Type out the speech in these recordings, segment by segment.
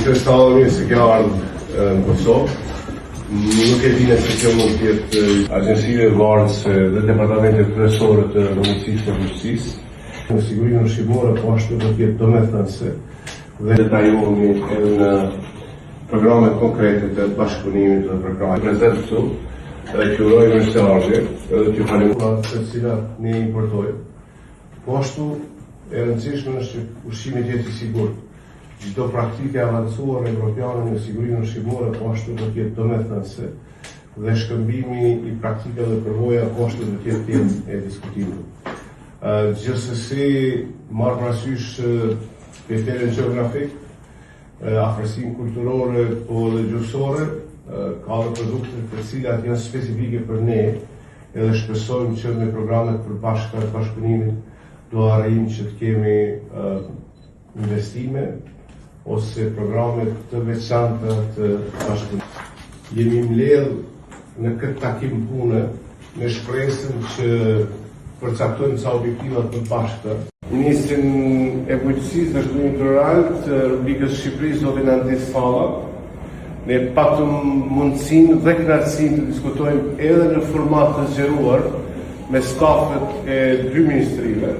Ministre Sallami se ka ardhur në Kosovë. Nuk e dine se kjo mund tjetë agjensive varës dhe departamentet kryesore të Ministrisë të Justisë. Në sigurinë ushqimore po ashtu do tjetë domethënëse dhe detajohemi edhe në programet konkrete të bashkëpunimit dhe programit. Prezent këtu dhe që urojmë së ardhje edhe që falenderoj të cilat ne importojmë. Po ashtu e rëndësishme është që ushqimi të jetë i sigurt. Çdo praktike avancuar evropiane në sigurinë ushqimore po ashtu do të jetë domethënëse dhe shkëmbimi i praktikave dhe përvoja po ashtu do të jetë temë e diskutimit. Gjithsesi marr parasysh kriterën gjeografik, afërsinë kulturore po dhe gjuhësore, ka dhe produkte të cilat janë specifike për ne edhe shpresojmë që me programet për bashkëpunimit do arrijmë që të kemi investime ose programet të veçanta të bashkëpunimit. Jemi mbledh në këtë takim pune me shpresën që përcaktojmë ca objektiva të bashkëta. Ministrin e Bujqësisë dhe Zhvillimit Rural të rubrikës Shqipërisë zotin Andis Salla, ne patëm mundësinë dhe kënaqësinë të diskutojmë edhe në format të zgjeruar me stafet e dy ministrive,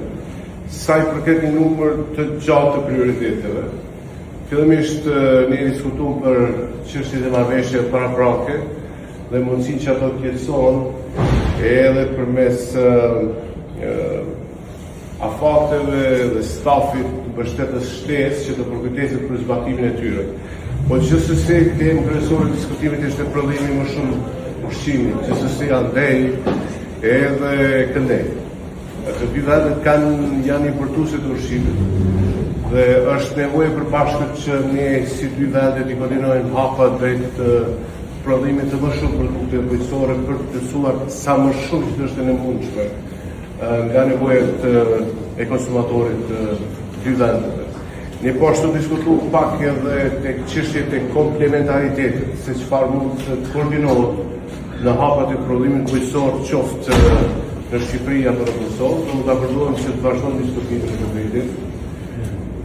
sa i përket një numër të gjatë të prioriteteve. Fillimisht ne diskutuam për çështjet e marrëveshjeve paraprake dhe mundësinë që ato të jetësohen edhe përmes afateve dhe stafit të mbështetës shtesë që të përkujdeset për zbatimin e tyre. Po gjithsesi temë kryesore të diskutimit ishte prodhimi më shumë ushqimi, gjithsesi andej edhe këndej. Të dy vendet janë importuese të ushqimit dhe është nevojë për bashkët që ne si dy vendet i koordinojmë hapat drejt prodhimit të më shumë produkte bujqësore për të plotësuar sa më shumë që është e mundshme nga nevojat e konsumatorit të dy vendeve. Ne po ashtu diskutuam pak edhe tek çështjet e komplementaritetit, se çfarë mund të koordinohet në hapat e prodhimit bujqësor qoftë në Shqipëri apo në Kosovë, do ta përdorëm që të vazhdojmë diskutimin e këtij.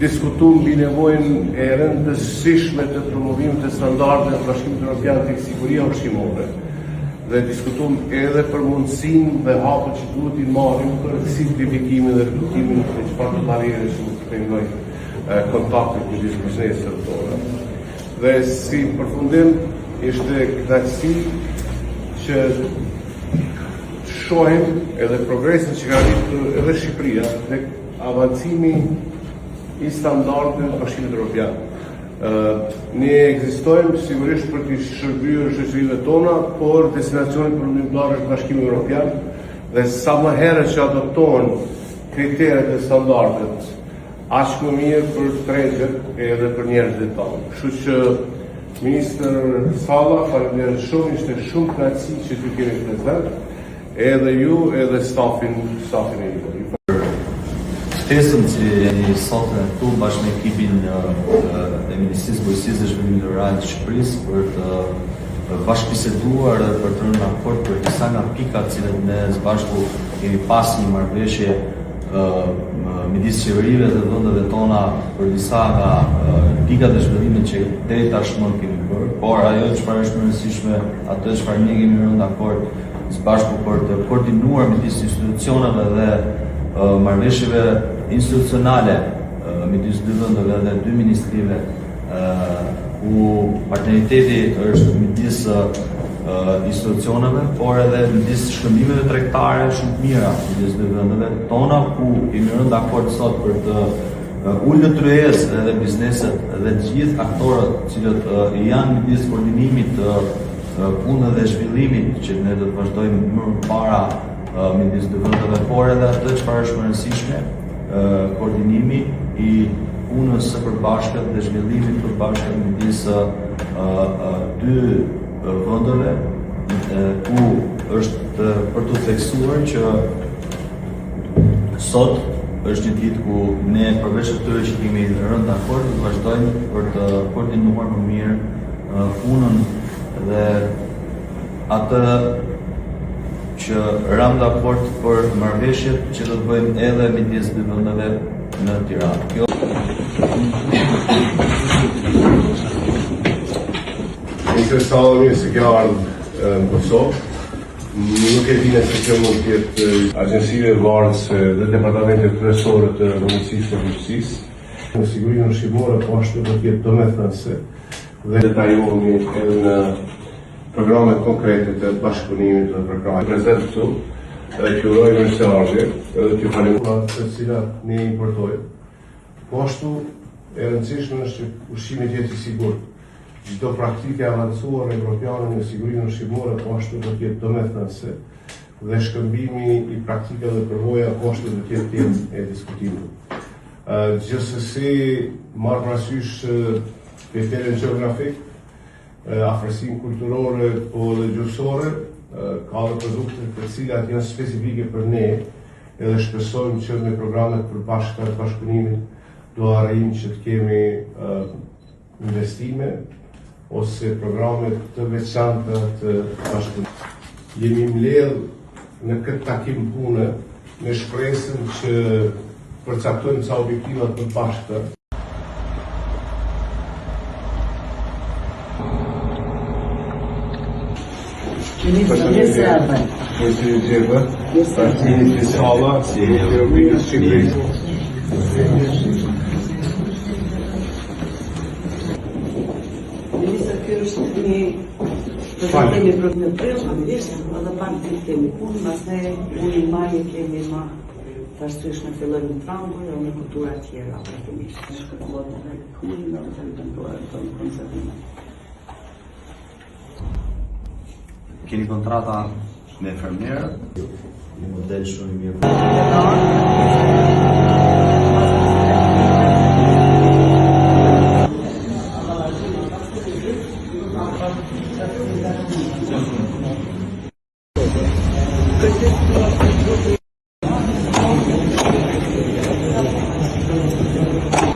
Diskutuam mbi nevojën e rëndësishme të promovimit të standardeve të Bashkimit Evropian tek siguria ushqimore. Dhe diskutuam edhe për mundësinë dhe hapet që duhet i marrim për simplifikimin dhe reduktimin e çfarë barriere që mund të krijojnë kontaktet midis biznesit tona. Dhe si përfundim ishte kënaqësi që shohim edhe progresin që ka arritur edhe Shqipëria tek avancimi i standardeve të Bashkimit Evropian. Ne ekzistojmë sigurisht për të shërbyer shoqërive tona, por destinacionet përmbajtëare të Bashkimit Evropian dhe sa më herët që adoptohen kriteret dhe standardet, aq më mirë për tregjet edhe për njerëzit tonë. Kështu që Ministër Salla, faleminderit shumë, ishte shumë kënaqësi që ju kemi prezant, edhe ju edhe stafin e juaj. Ftesën që jeni sot këtu bashkë me ekipin e Ministrisë Bujqësisë dhe Zhvillimit Rural të Shqipërisë për të bashkëbiseduar dhe për të rënë dakord për disa nga pikat që ne së bashku kemi pas një marrëveshje midis qeverive dhe vendeve tona për disa nga pikat e zhvillimit që deri tashmë kemi bërë, por ajo çfarë është më e rëndësishme, atë çfarë ne kemi rënë dakord së bashku për të koordinuar midis institucioneve dhe marrëveshjeve institucionale midis dy vendeve dhe dy ministrive, ku partneriteti është midis institucioneve, por edhe midis shkëmbimeve tregtare shumë të mira midis dy vendeve tona, ku kemi rënë dakord sot për të ulur kryesë edhe bizneset dhe të gjithë aktorët cilët janë midis koordinimit të punës dhe zhvillimit që ne do të vazhdojmë më para midis dy vendeve, por edhe atë çfarë është më e rëndësishme, koordinimi i punës së përbashkët dhe zhvillimit të përbashkët midis dy vendeve, ku është për të theksuar që sot është një ditë ku ne përveç atyre që kemi rënë dakord, do të vazhdojmë për të koordinuar më mirë punën dhe atë që ram dakord për marrëveshjet që do të bëjmë edhe midis dy vendeve në Tiranë. Ministre Sallami se ke ardhur në Kosovë. Nuk e dine se kjo mund tjetë agjensive varës dhe departamentet kryesore të Ministrisë të Justicisë. Në sigurinë ushqimore po ashtu do tjetë domethënëse dhe detajohemi edhe në programet konkrete të bashkëpunimit dhe përkrahjes. Prezent këtu edhe t'ju uroj mirëseardhje edhe t'ju falenderoj të cilat ne importojmë. Po ashtu e rëndësishme është që ushqimi të jetë i sigurt. Çdo praktike avancuar evropiane në sigurinë ushqimore po ashtu do të jetë domethënëse dhe shkëmbimi i praktikave dhe përvoja po ashtu do të jetë temë e diskutimit. Gjithsesi marr parasysh kriterën gjeografik, afërsinë kulturore po dhe gjuhësore, ka dhe produkte të cilat janë specifike për ne edhe shpresojmë që me programet përbashkëta të bashkëpunimit do arrijmë që të kemi investime ose programet të veçanta të bashkëpunimit. Jemi mbledh në këtë takim pune me shpresën që përcaktojmë ca objektiva të bashkëta. Kjo është një prezentimi për në prill, familjesht, edhe pak të kemi punë, pastaj unë maje kemi më tashtysh në fillojmë në trangur edhe në kultura tjera praktikisht. Shkëlqot edhe kuin edhe të tentuar të konservimin. Keni kontrata me fermierët? Një model shumë i mirë.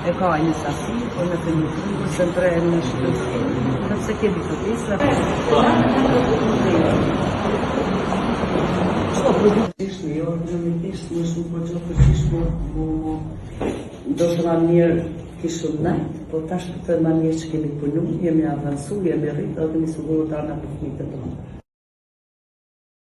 E ka një sasi, po në të një punë, se në trejnë në shkëtë, nëpse kemi të pisa. Qo produktisht një orë, gjëmitisht, në shumë po gjë përqisht do të ma mirë kishë najtë, po tash të të ma mirë që kemi punu, jemi avansu, jemi rritë, dhe një sigurë të arna për fmitë të tonë.